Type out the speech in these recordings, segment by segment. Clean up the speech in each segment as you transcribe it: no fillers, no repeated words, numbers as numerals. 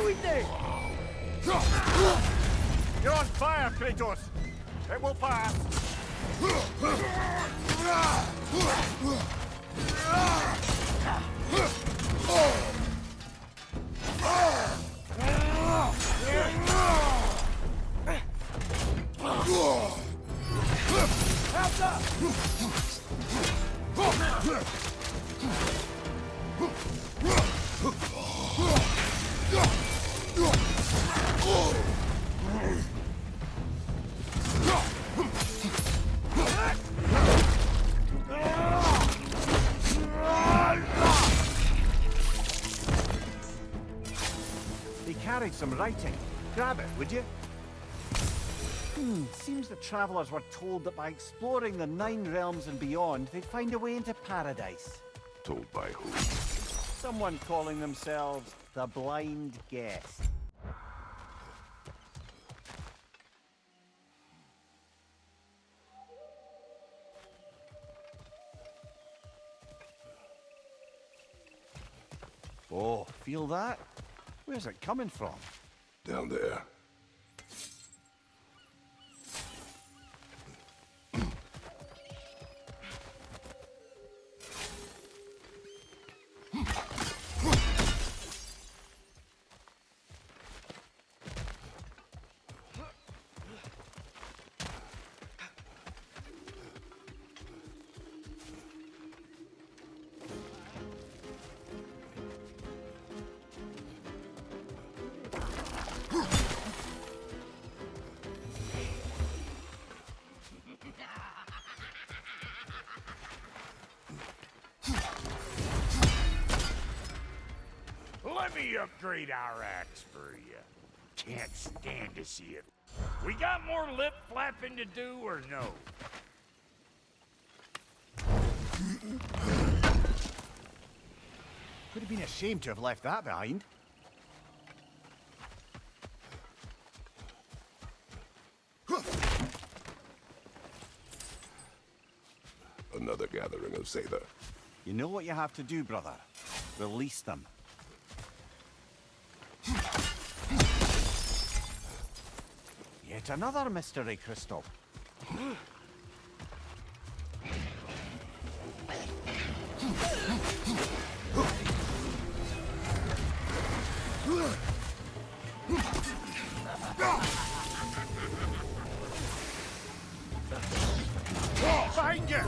we do? You're on fire, Kratos! It will pass! They carried some writing. Grab it, would you? Seems the travelers were told that by exploring the 9 realms and beyond, they'd find a way into paradise. Told by who? Someone calling themselves the Blind Guest. Oh, feel that? Where's it coming from? Down there. Let me upgrade our axe for you. Can't stand to see it. We got more lip flapping to do or no? Would have been a shame to have left that behind. Another gathering of Sather. You know what you have to do, brother. Release them. Yet another mystery crystal. Behind you!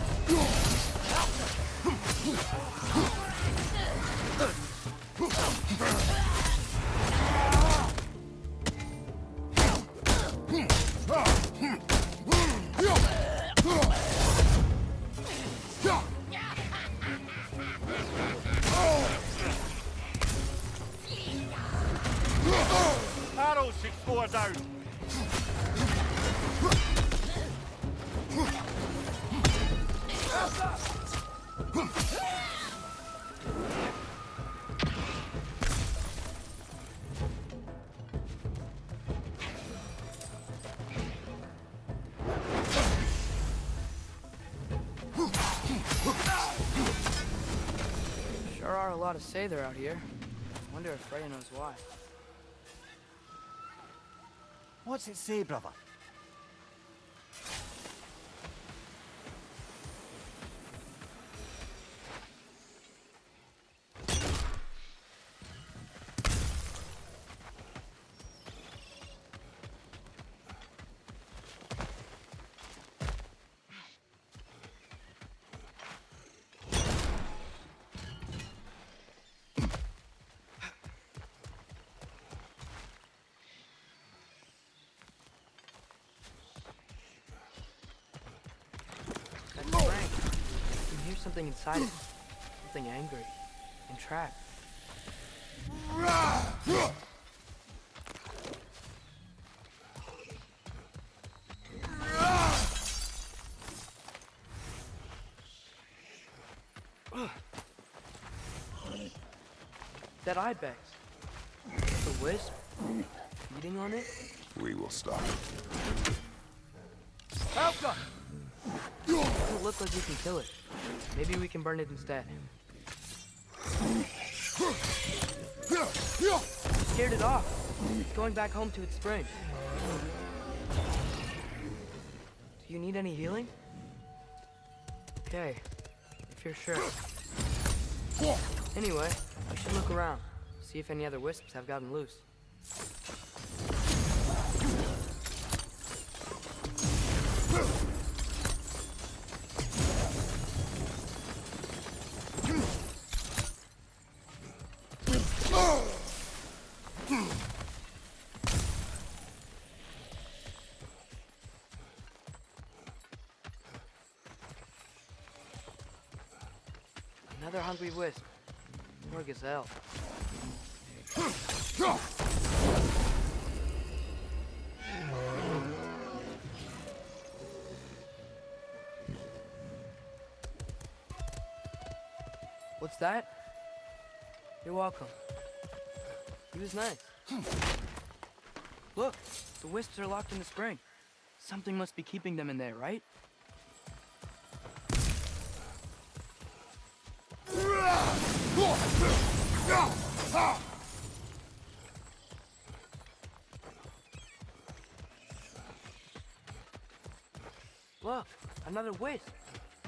Arrows should go down. Sure are a lot of Sather out here. Wonder if Freya knows why. What's it say, brother? That's Frank. I can hear something inside it. Something angry. And trapped. That ibex. The wisp. Feeding on it. We will stop it. Helga! Doesn't look like we can kill it. Maybe we can burn it instead. scared it off. It's going back home to its spring. Do you need any healing? Okay, if you're sure. Anyway, we should look around, see if any other wisps have gotten loose. Another hungry wisp. Poor gazelle. What's that? You're welcome. He was nice. Look, the wisps are locked in the spring. Something must be keeping them in there, right? Look, another wisp,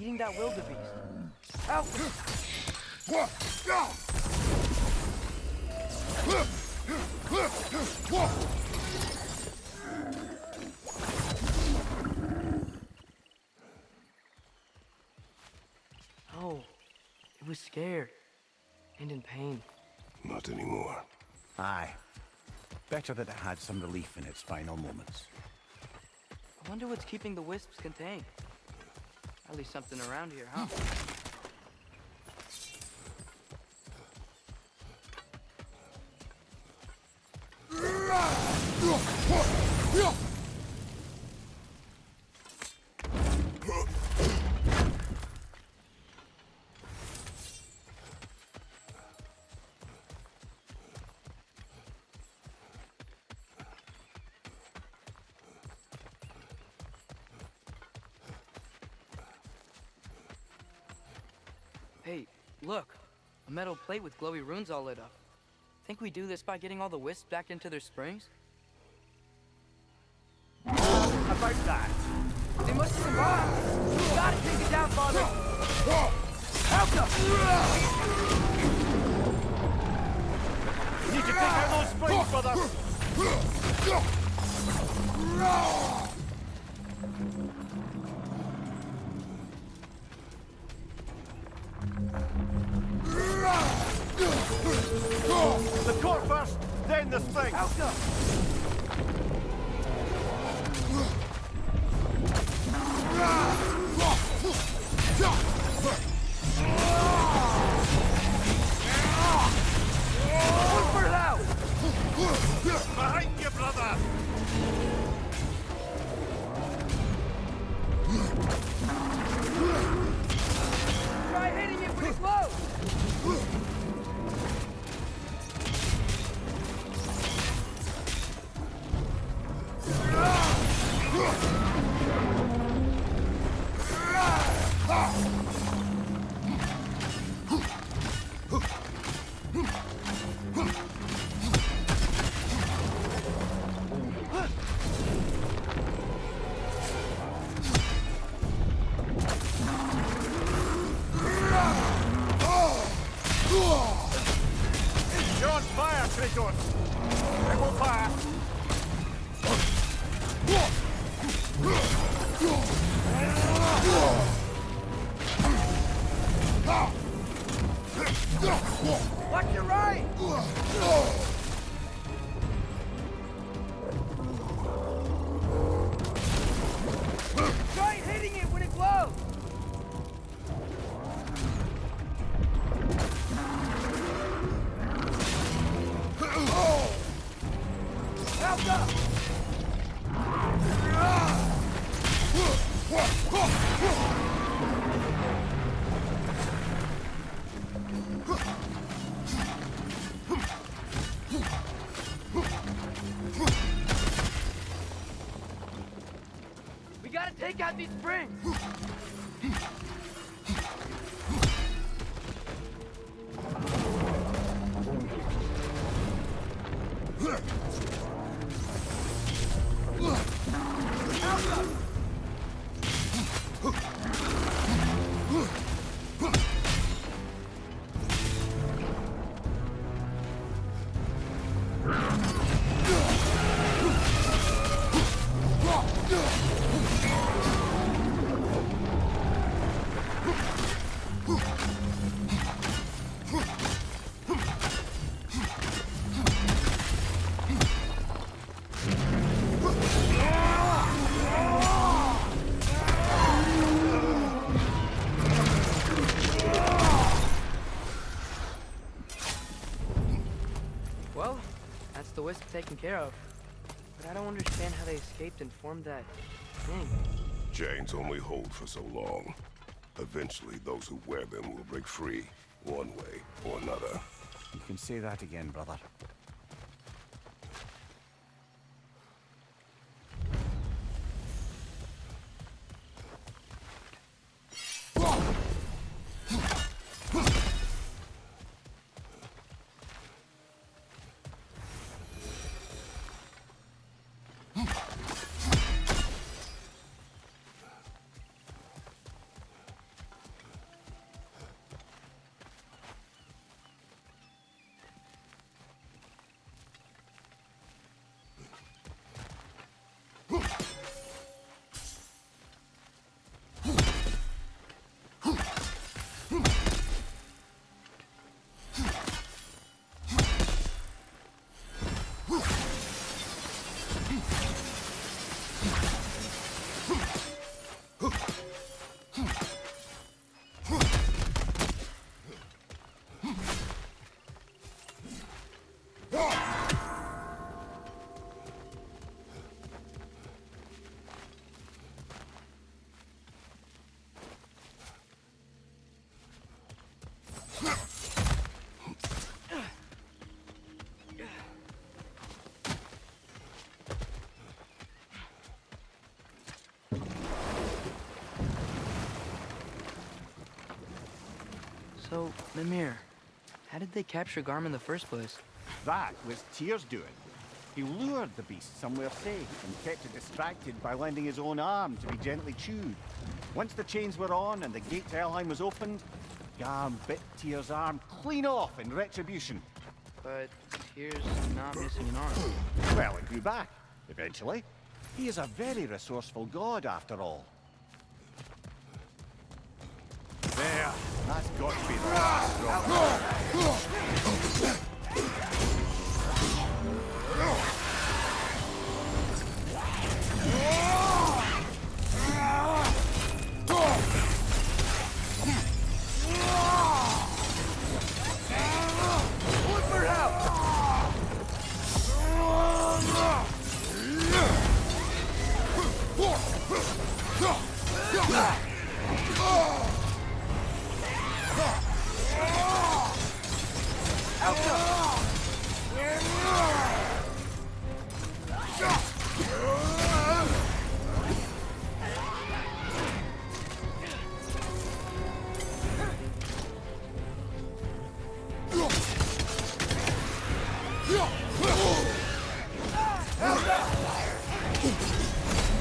eating that wildebeest. Out! Oh, it was scared and in pain. Not anymore. Aye. Better that it had some relief in its final moments. I wonder what's keeping the wisps contained. At least something around here, huh? Hey, look. A metal plate with glowy runes all lit up. Think we do this by getting all the wisps back into their springs? About that. They must survive! We gotta take it down, father! Help them! We need to take out those springs, brother! The core first, then the spring! Help them! Look for it out! Behind you, brother! Try hitting it when it's low! You're on fire, Kratos! I will fire! Watch your right! Try hitting it when it glows! Help up! We gotta take out these springs! list taken care of. But I don't understand how they escaped and formed that thing. Chains only hold for so long. Eventually, those who wear them will break free, one way or another. You can say that again, brother. So, Mimir, how did they capture Garm in the first place? That was Tyr's doing. He lured the beast somewhere safe and kept it distracted by lending his own arm to be gently chewed. Once the chains were on and the gate to Helheim was opened, Garm bit Tyr's arm clean off in retribution. But Tyr's not missing an arm. Well, it grew back, eventually. He is a very resourceful god, after all. There, that's got to be the last straw.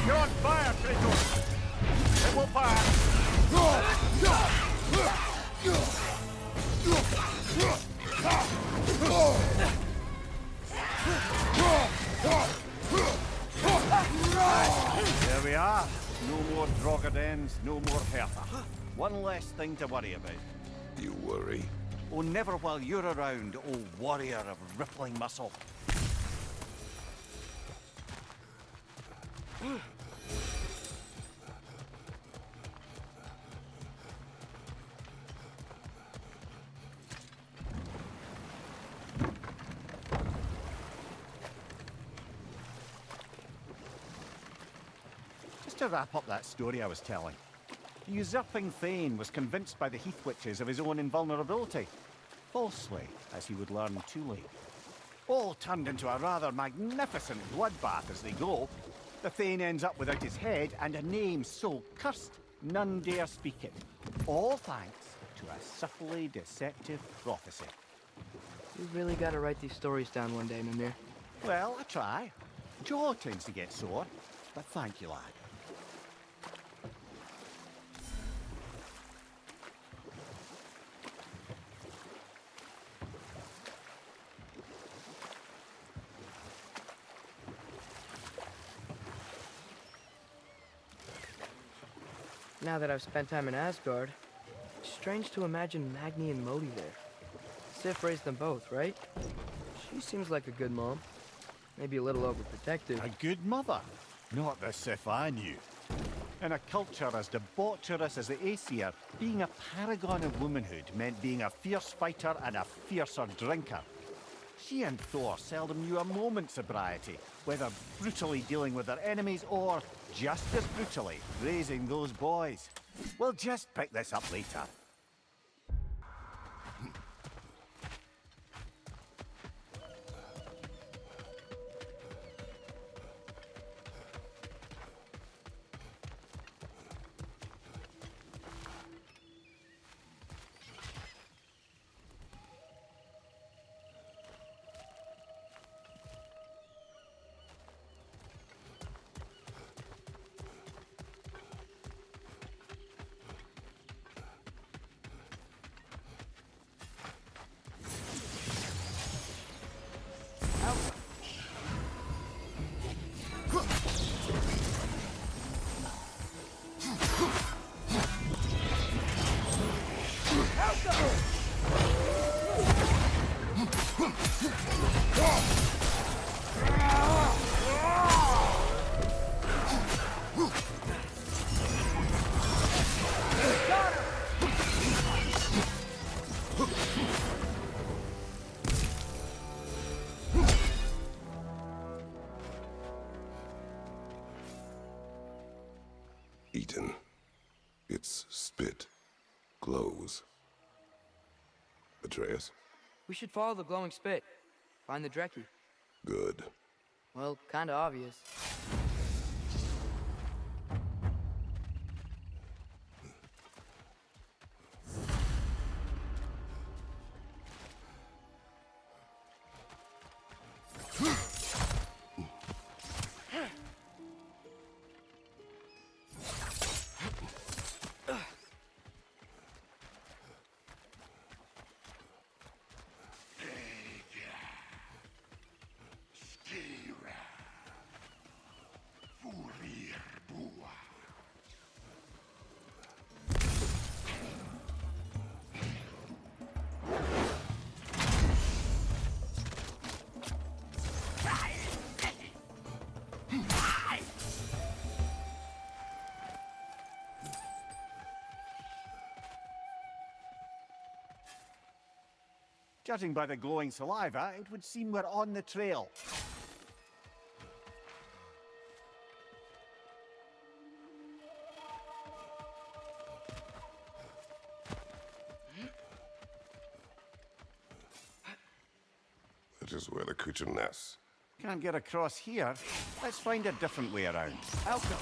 You're on fire, kratos! It will pass! There we are. No more Drogadens, no more Hertha. One less thing to worry about. You worry? Oh, never while you're around, oh warrior of rippling muscle. Just to wrap up that story I was telling. The usurping Thane was convinced by the Heath Witches of his own invulnerability. Falsely, as he would learn too late. All turned into a rather magnificent bloodbath as they go. The Thane ends up without his head and a name so cursed none dare speak it. All thanks to a subtly deceptive prophecy. You really gotta write these stories down one day, Mimir. Well, I try. Jaw tends to get sore, but thank you, lad. Now that I've spent time in Asgard, it's strange to imagine Magni and Modi there. Sif raised them both, right? She seems like a good mom. Maybe a little overprotective. A good mother. Not the Sif I knew. In a culture as debaucherous as the Aesir, being a paragon of womanhood meant being a fierce fighter and a fiercer drinker. She and Thor seldom knew a moment's sobriety, whether brutally dealing with their enemies or, just as brutally, raising those boys. We'll just pick this up later. Eaten. Its spit glows. Atreus? We should follow the glowing spit. Find the Dreki. Good. Well, kinda obvious. Judging by the glowing saliva, it would seem we're on the trail. That is where the creature nests. Can't get across here. Let's find a different way around. Outcome.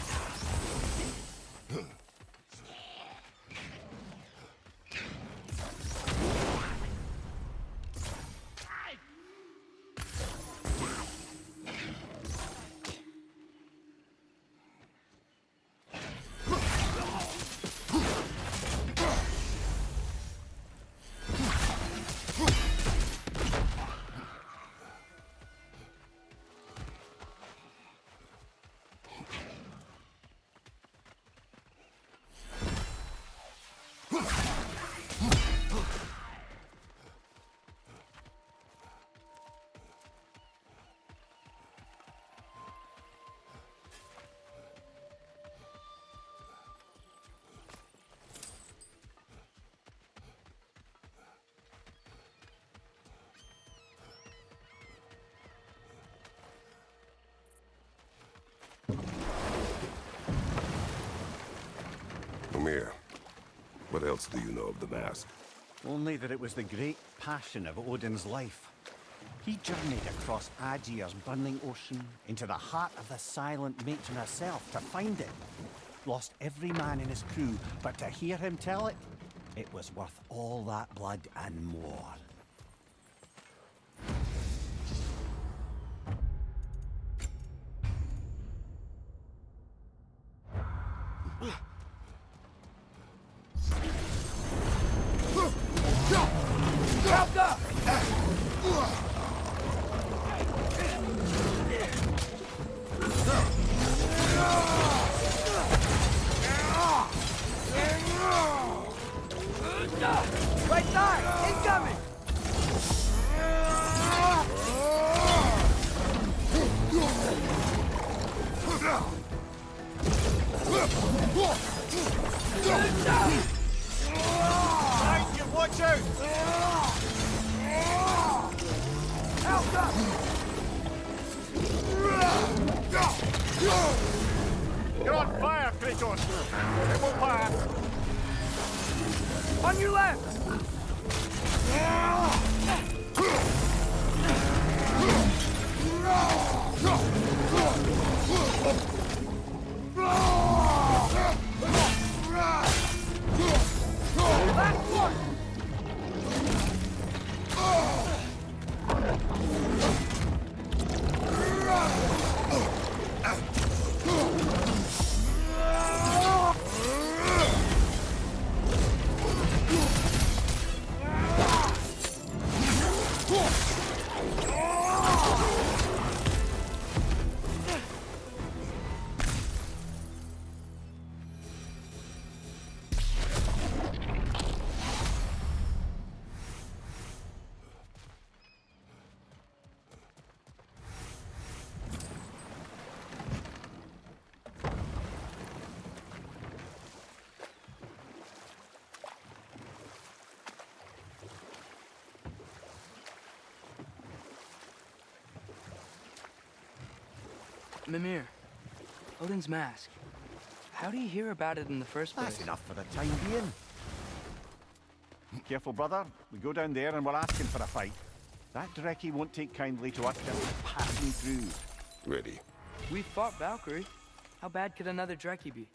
Mimir, what else do you know of the mask? Only that it was the great passion of Odin's life. He journeyed across Aegir's burning ocean into the heart of the silent matron herself to find it. Lost every man in his crew, but to hear him tell it, it was worth all that blood and more. Right side! Incoming! Watch out! Help! You're on fire, Kratos! It won't pass! On your left! Last one! Mimir, Odin's mask. How do you hear about it in the first place? That's enough for the time being. Careful, brother. We go down there and we're asking for a fight. That Drekkie won't take kindly to us just passing through. Ready. We fought Valkyrie. How bad could another Drekkie be?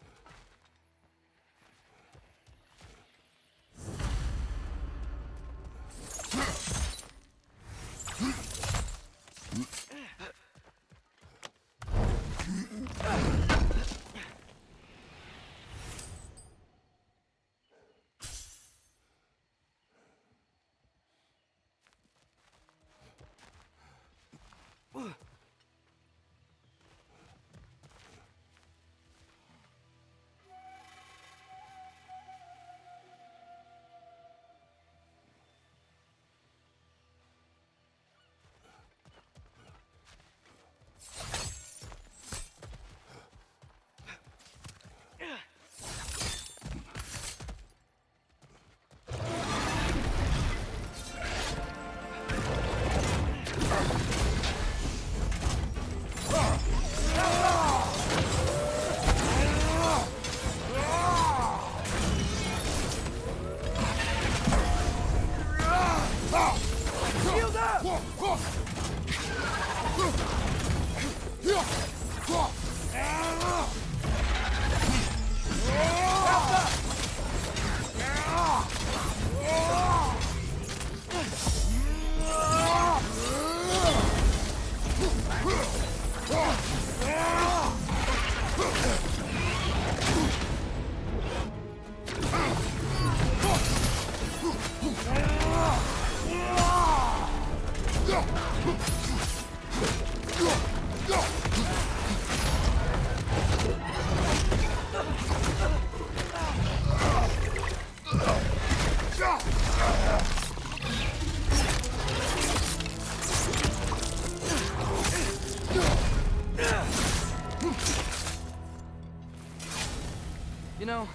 You know,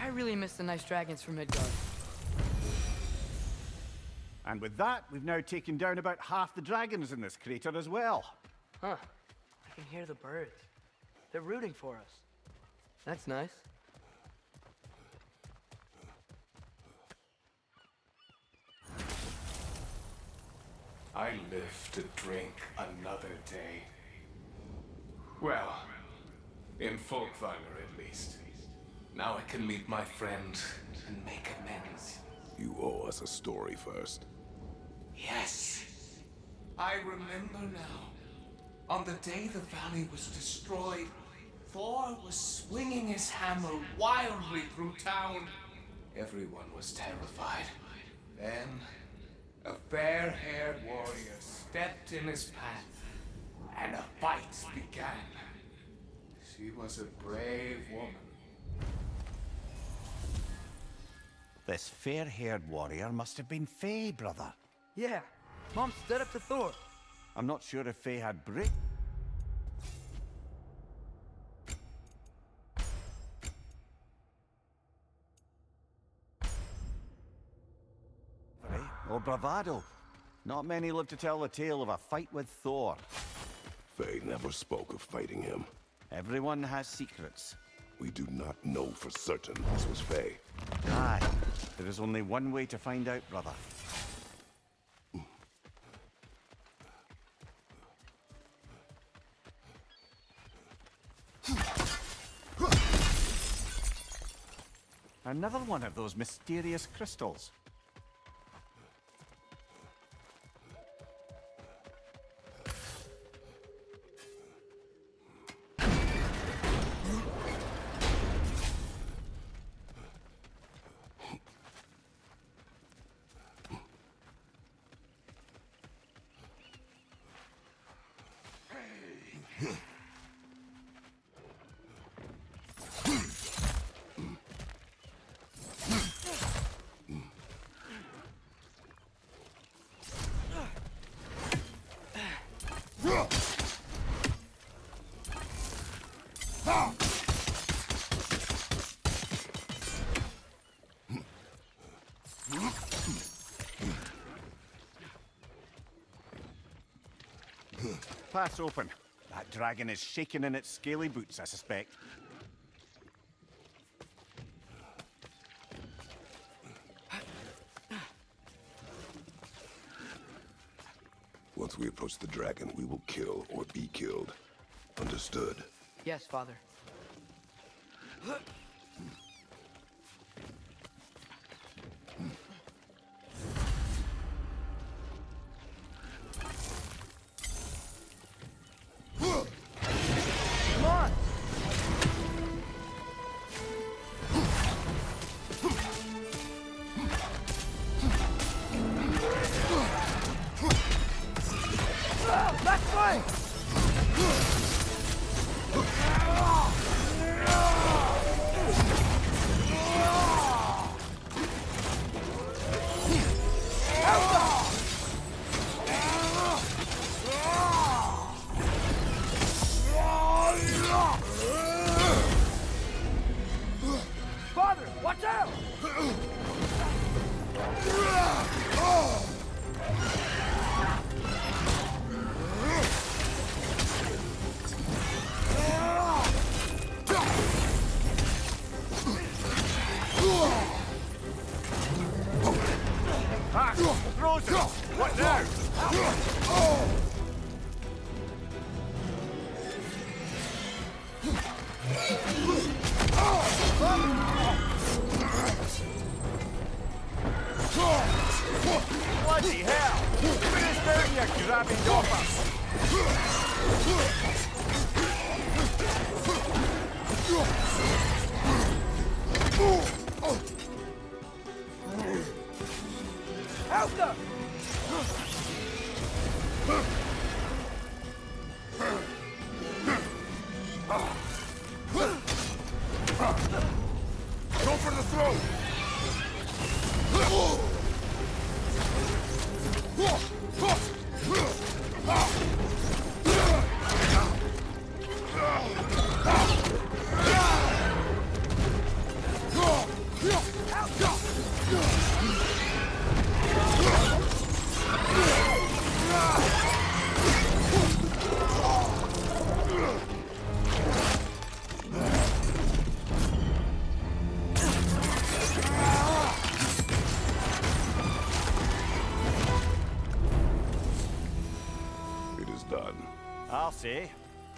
I really miss the nice dragons from Midgard. And with that, we've now taken down about half the dragons in this crater as well. Huh. I can hear the birds. They're rooting for us. That's nice. I live to drink another day. Well, in Folkvanger at least. Now I can meet my friend and make amends. You owe us a story first. Yes. I remember now. On the day the valley was destroyed, Thor was swinging his hammer wildly through town. Everyone was terrified. Then, a fair-haired warrior stepped in his path, and a fight began. She was a brave woman. This fair-haired warrior must have been Faye, brother. Yeah. Mom stood up to Thor. I'm not sure if Faye had brains or bravado. Not many live to tell the tale of a fight with Thor. Faye never spoke of fighting him. Everyone has secrets. We do not know for certain this was Faye. Aye, there is only one way to find out, brother. Another one of those mysterious crystals. Path's open. That dragon is shaking in its scaly boots, I suspect. Once we approach the dragon, we will kill or be killed. Understood? Yes, Father. Come on! Left way! Father, watch out! Ah! Frozen! What now? Bloody hell! Finish down, you grabbing dopper! Out there! Go for the throat! It is done. I'll say.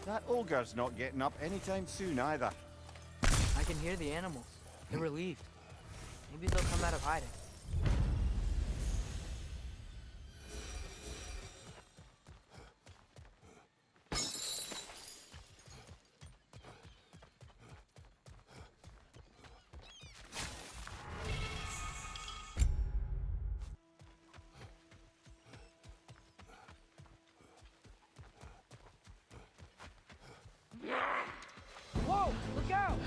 That ogre's not getting up anytime soon either. I can hear the animals. They're relieved. Maybe they'll come out of hiding. Whoa! Look out!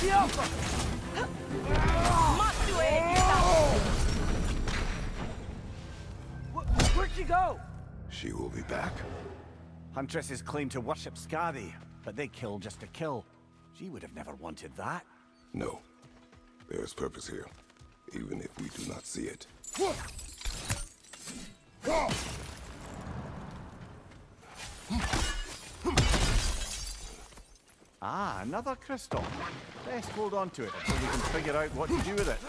The Alpha! Where'd she go? She will be back. Huntresses claim to worship Skadi, but they kill just to kill. She would have never wanted that. No. There is purpose here, even if we do not see it. Ah, another crystal. Best hold on to it until we can figure out what to do with it.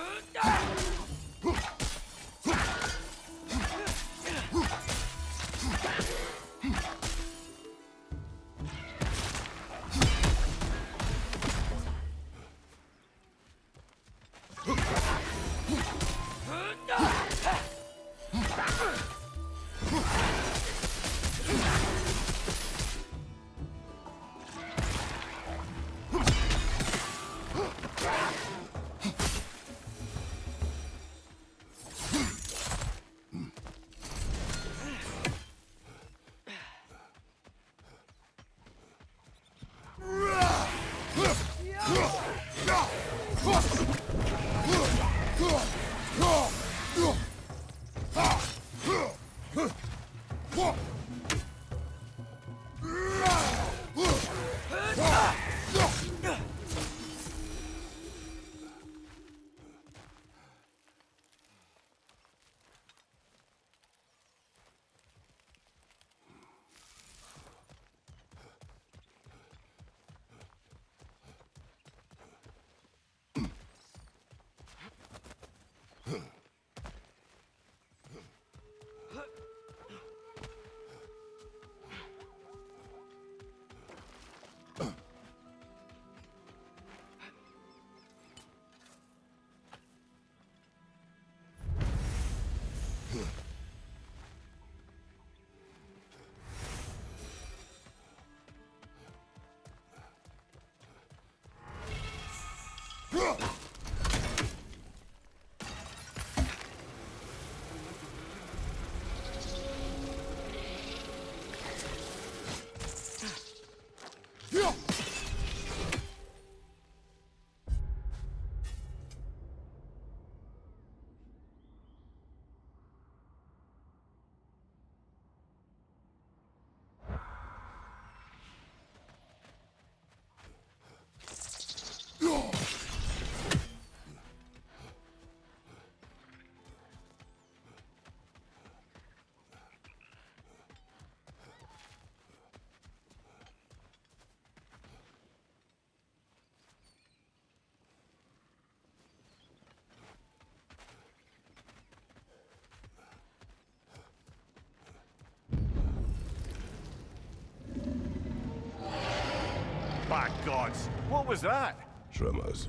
By gods, what was that? Tremors.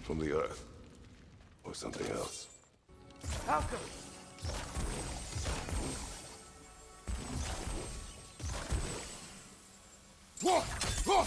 From the earth. Or something else. Falco! Falco!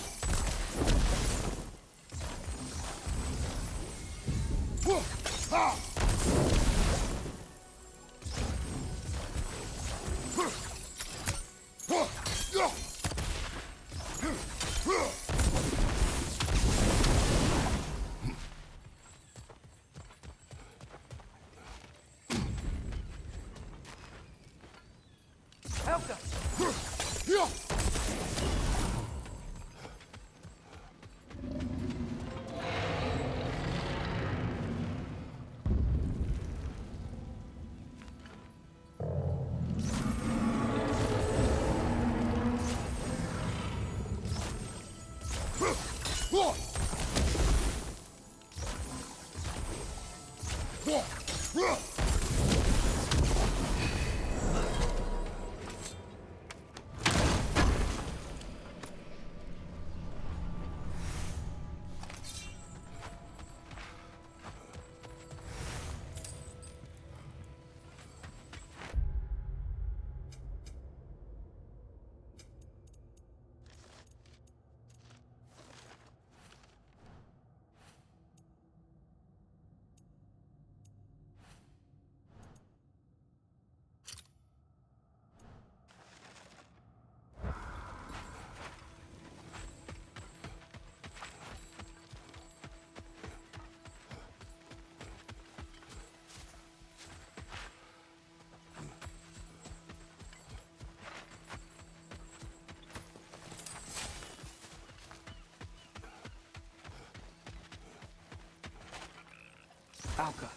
Alka.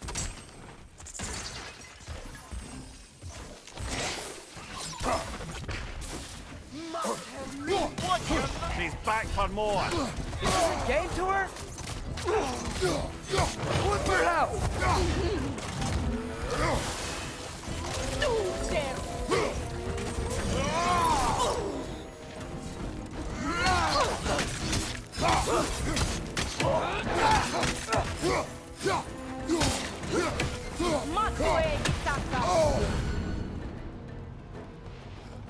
He's back for more. Is this a game to her? Whip her out!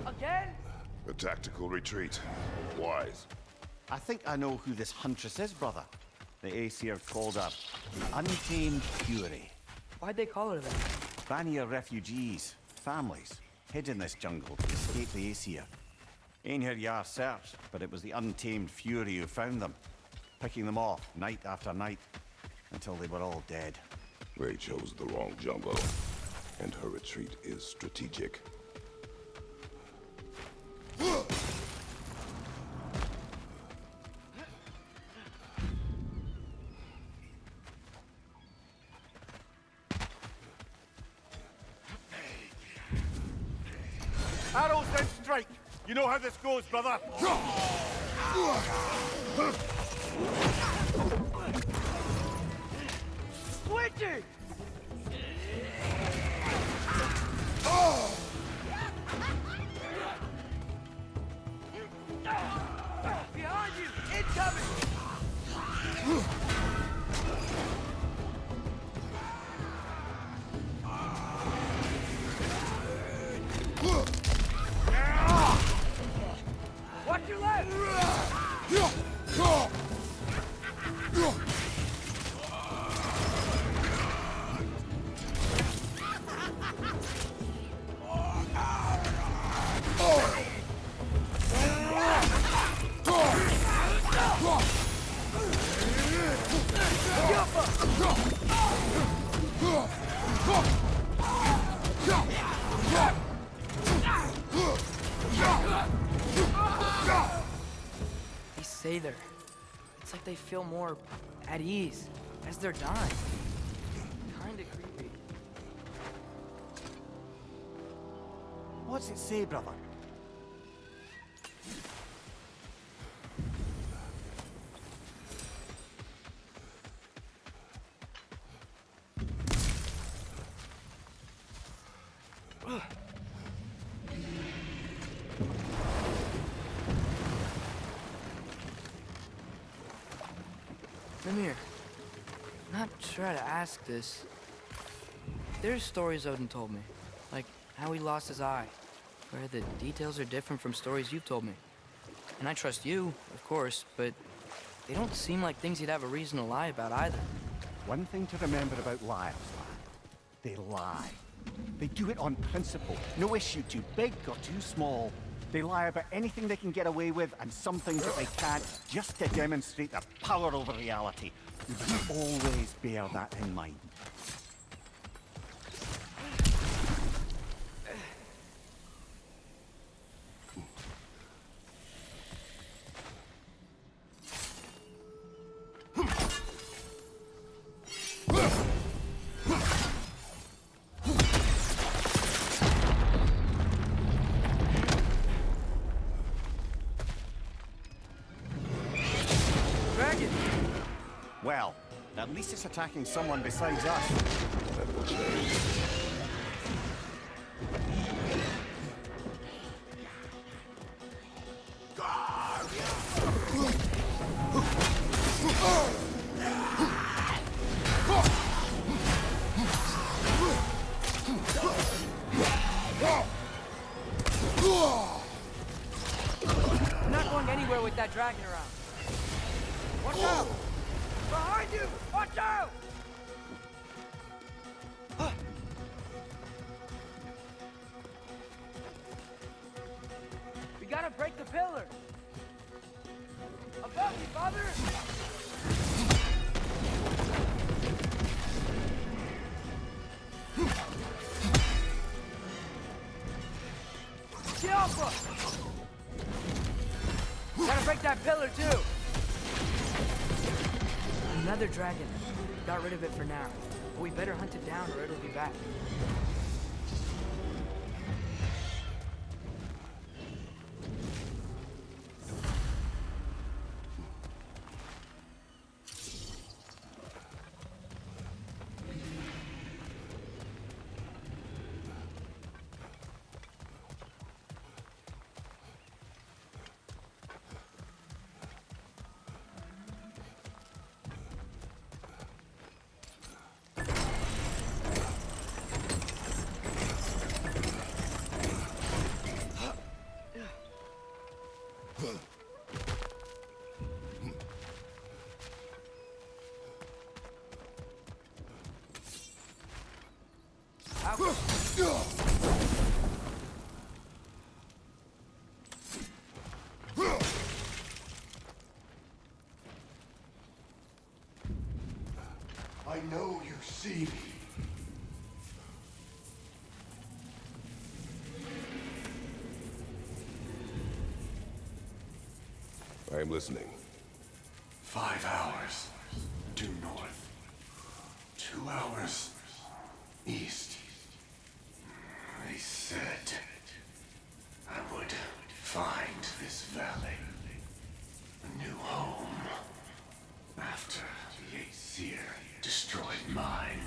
Again? A tactical retreat. Wise. I think I know who this huntress is, brother. The Aesir called her the Untamed Fury. Why'd they call her that? Vanir refugees, families, hid in this jungle to escape the Aesir. Einhir Yar searched, but it was the Untamed Fury who found them, picking them off night after night, until they were all dead. They chose the wrong jungle, and her retreat is strategic. Arrows then strike! You know how this goes, brother! Switching! Behind you! Incoming! Watch your left! They say they're... It's like they feel more at ease as they're dying. Kinda creepy. What's it say, brother? Mimir, I'm not sure how to ask this. There's stories Odin told me, like how he lost his eye, where the details are different from stories you've told me. And I trust you, of course, but they don't seem like things you'd have a reason to lie about either. One thing to remember about liars, lad. They lie. They do it on principle. No issue too big or too small. They lie about anything they can get away with and some things that they can't, just to demonstrate their power over reality. You must always bear that in mind. Dragon! Well, at least it's attacking someone besides us. That will change. I'm not going anywhere with that dragon around. Watch out! Behind you! Watch out! We gotta break the pillar! Above you, father! The Alpha! Gotta break that pillar, too! Another dragon. Got rid of it for now. but we better hunt it down or it'll be back. I know you see me. I am listening. 5 hours due north. 2 hours east. They said I would find this valley a new home after the Aesir destroyed mine.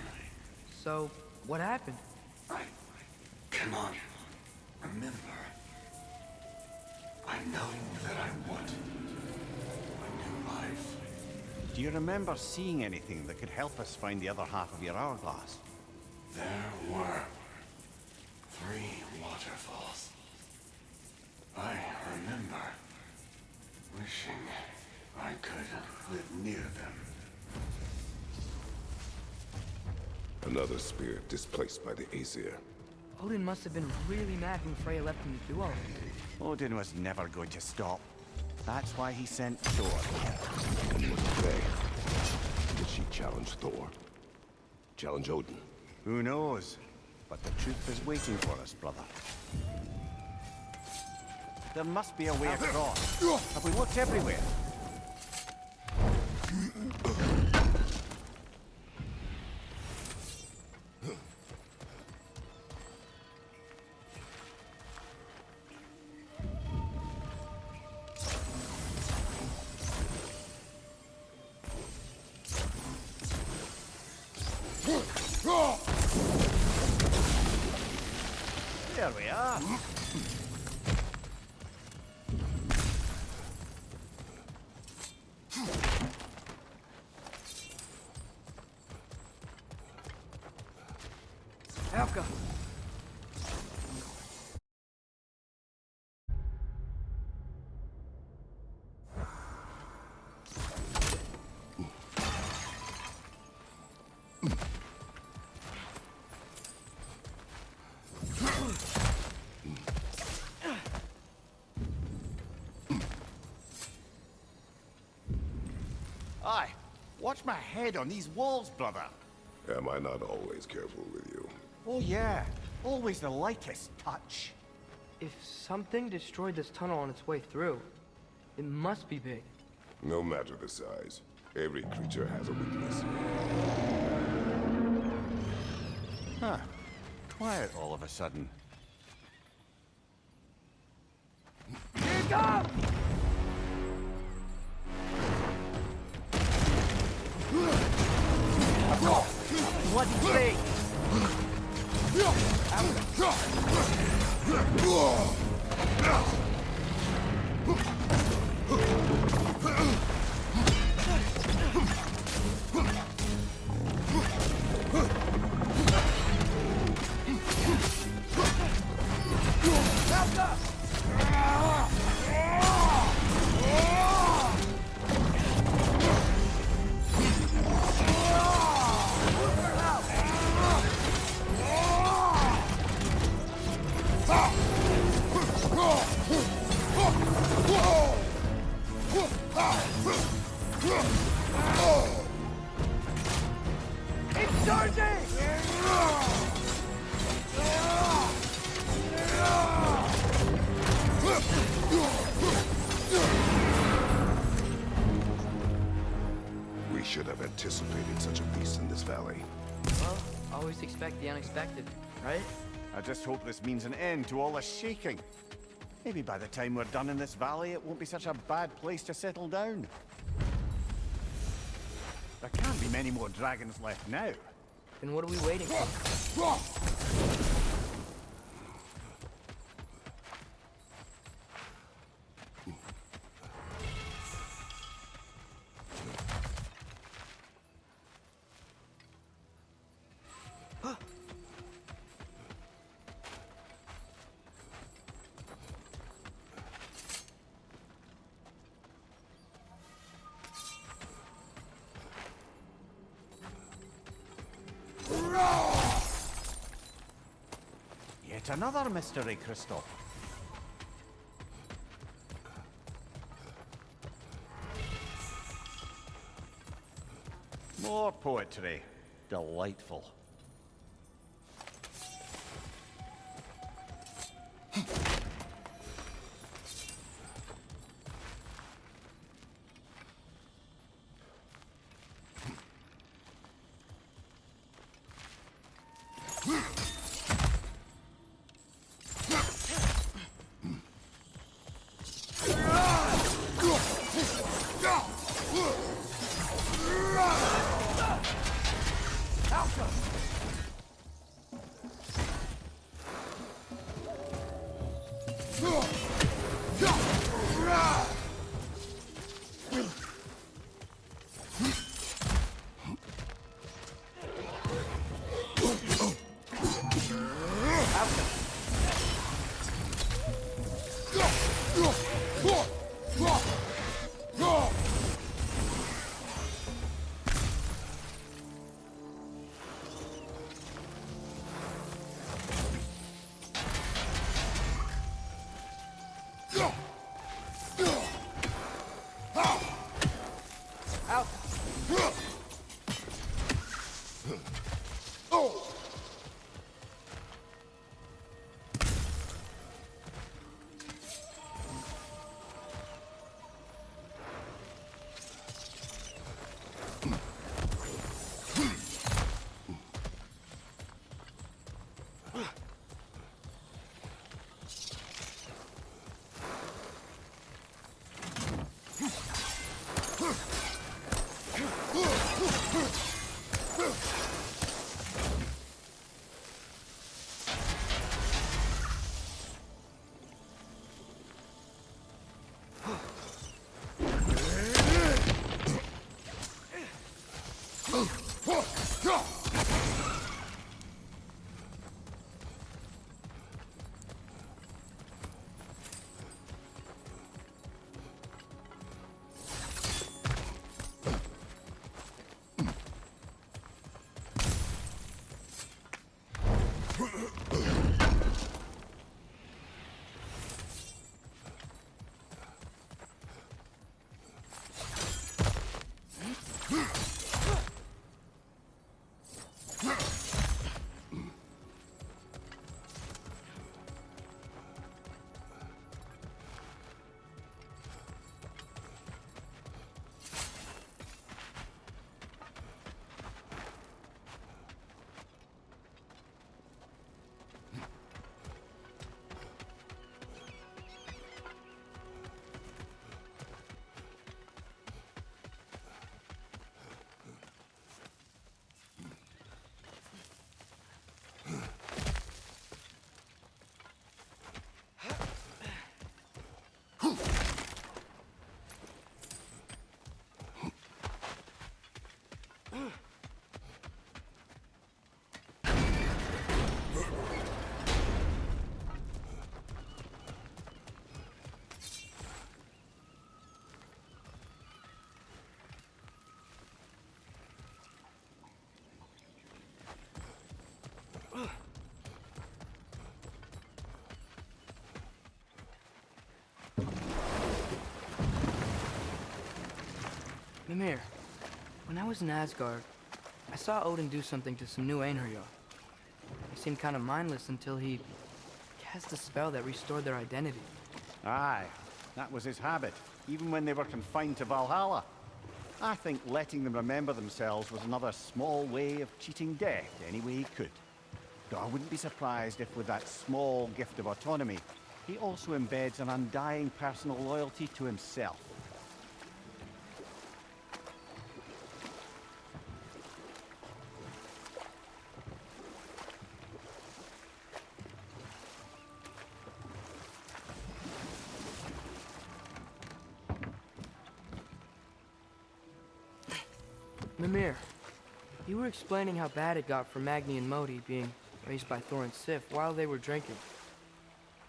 So, what happened? I cannot remember. I know that I wanted a new life. Do you remember seeing anything that could help us find the other half of your hourglass? There were 3 waterfalls. I remember wishing I could live near them. Another spirit displaced by the Aesir. Odin must have been really mad when Freya left him to do all this. Odin was never going to stop. That's why he sent Thor here. And was it Faye? Did she challenge Thor? Challenge Odin? Who knows? But the truth is waiting for us, brother. There must be a way across. Have we looked everywhere? There we are. Helga! Aye. Watch my head on these walls, brother. Am I not always careful with you? Oh yeah. Always the lightest touch. If something destroyed this tunnel on its way through, it must be big. No matter the size, every creature has a weakness. Huh. Quiet all of a sudden. Here it comes! What do you say? It's charging! We should have anticipated such a beast in this valley. Well, always expect the unexpected, right? I just hope this means an end to all this shaking. Maybe by the time we're done in this valley, it won't be such a bad place to settle down. There can't be many more dragons left now. Then what are we waiting for? Yet another mystery crystal. More poetry. Delightful. Mimir, when I was in Asgard, I saw Odin do something to some new Einherjar. They seemed kind of mindless until he cast a spell that restored their identity. Aye, that was his habit, even when they were confined to Valhalla. I think letting them remember themselves was another small way of cheating death any way he could. Though I wouldn't be surprised if with that small gift of autonomy, he also embeds an undying personal loyalty to himself. Mimir, you were explaining how bad it got for Magni and Modi being raised by Thor and Sif while they were drinking.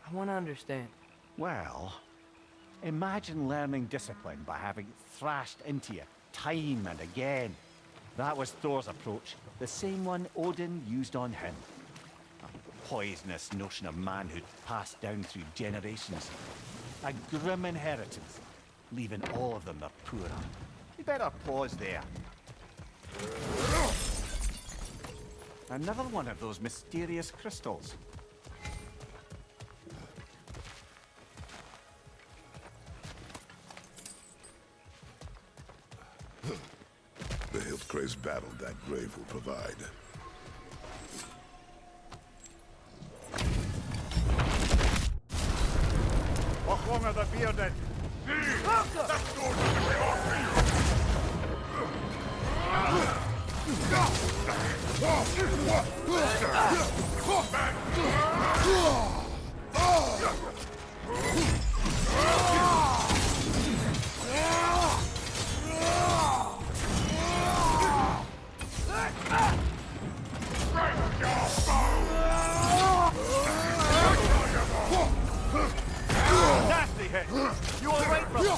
I want to understand. Well, imagine learning discipline by having it thrashed into you time and again. That was Thor's approach, the same one Odin used on him. A poisonous notion of manhood passed down through generations. A grim inheritance, leaving all of them the poorer. You better pause there. Another one of those mysterious crystals. The Hillcrave's battle that grave will provide. What wrong are the bearded? Nasty hit! You all right, brother?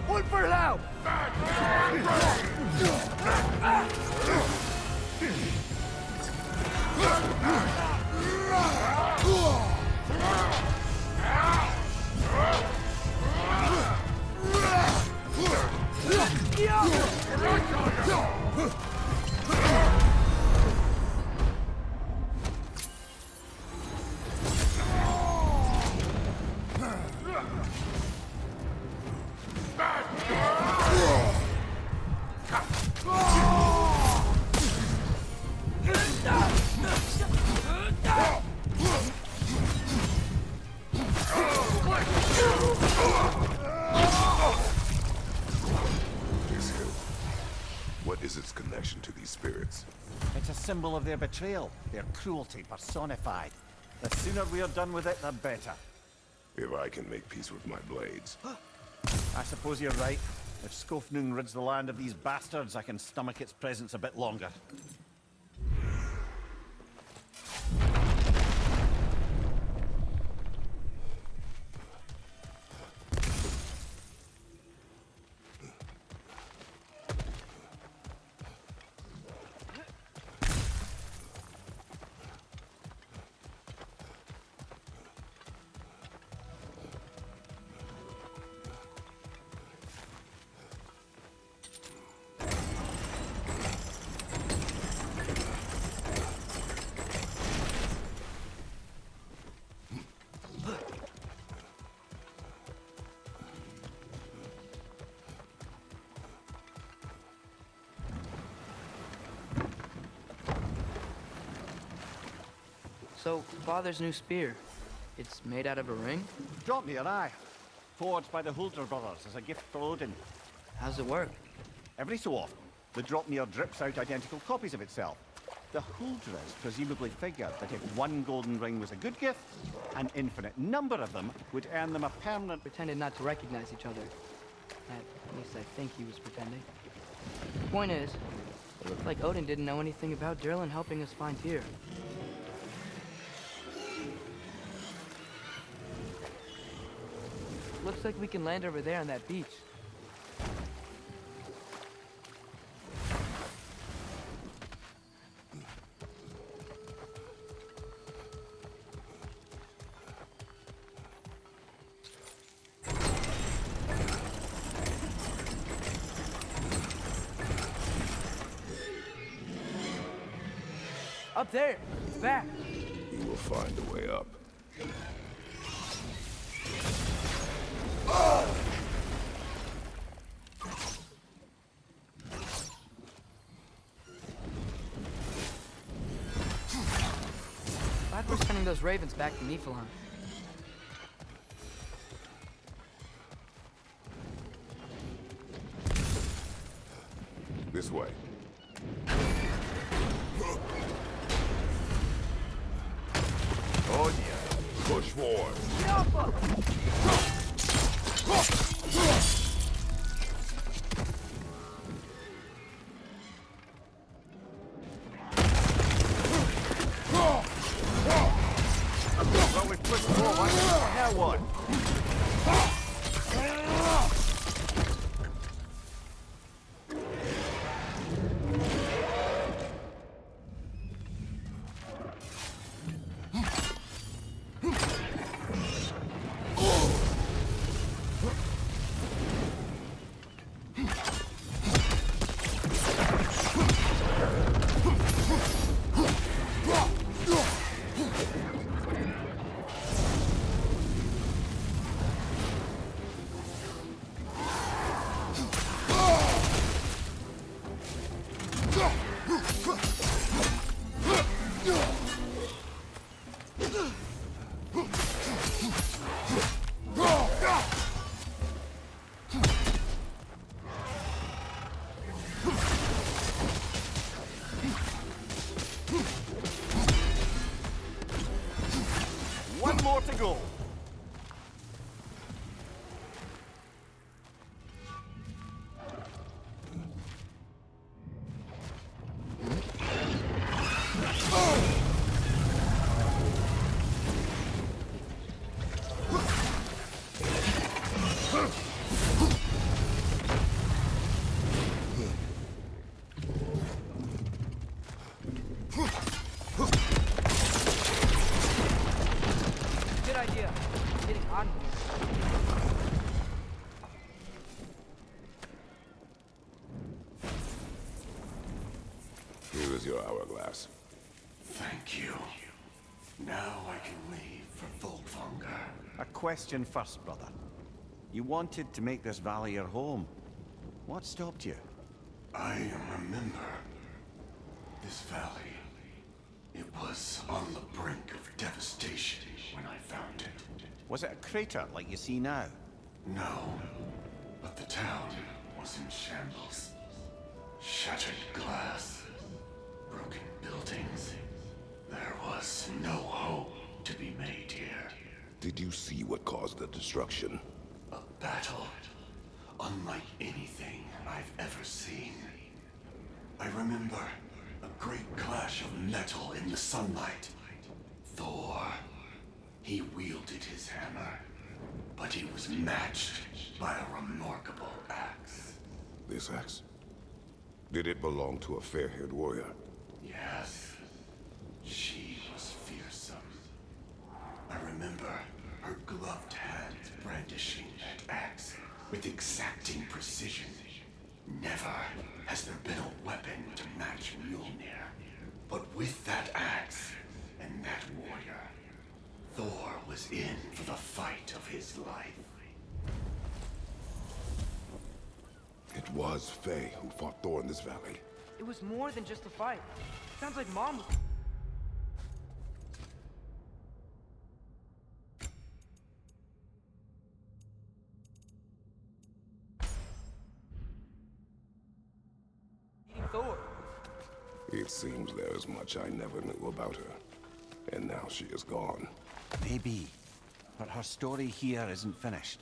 One for now! This hill. What is its connection to these spirits? It's a symbol of their betrayal, their cruelty personified. The sooner we're done with it, the better. If I can make peace with my blades. I suppose you're right. If Skofnung rids the land of these bastards, I can stomach its presence a bit longer. So, Father's new spear, it's made out of a ring? Drop me an eye. Forged by the Huldra brothers as a gift for Odin. How's it work? Every so often, the Dropmere drips out identical copies of itself. The Huldras presumably figured that if one golden ring was a good gift, an infinite number of them would earn them a permanent... Pretended not to recognize each other. At least I think he was pretending. The point is, it looked like Odin didn't know anything about Durlin helping us find Tyr. Looks like we can land over there on that beach. Up there! It's back! He will find a way up. Glad we're sending those ravens back to Niflheim. This way. Oh yeah. Push forward. Well, we've pushed forward. Now what? One more to go. Good idea. It's getting hot in here. Here is your hourglass. Thank you. Now I can leave for Volkvanger. A question first, brother. You wanted to make this valley your home. What stopped you? I remember this valley. It was on the brink of devastation when I found it. Was it a crater like you see now? No, but the town was in shambles. Shattered glass, broken buildings. There was no hope to be made here. Did you see what caused the destruction? A battle unlike anything I've ever seen. I remember a great clash of metal in the sunlight. Thor, he wielded his hammer, but he was matched by a remarkable axe. This axe? Did it belong to a fair-haired warrior? Yes, she was fearsome. I remember her gloved hands brandishing that axe with exacting precision. Never has there been a weapon to match Mjolnir. But with that axe and that warrior, Thor was in for the fight of his life. It was Faye who fought Thor in this valley. It was more than just a fight. Sounds like Mom was... It seems there is much I never knew about her. And now she is gone. Maybe. But her story here isn't finished.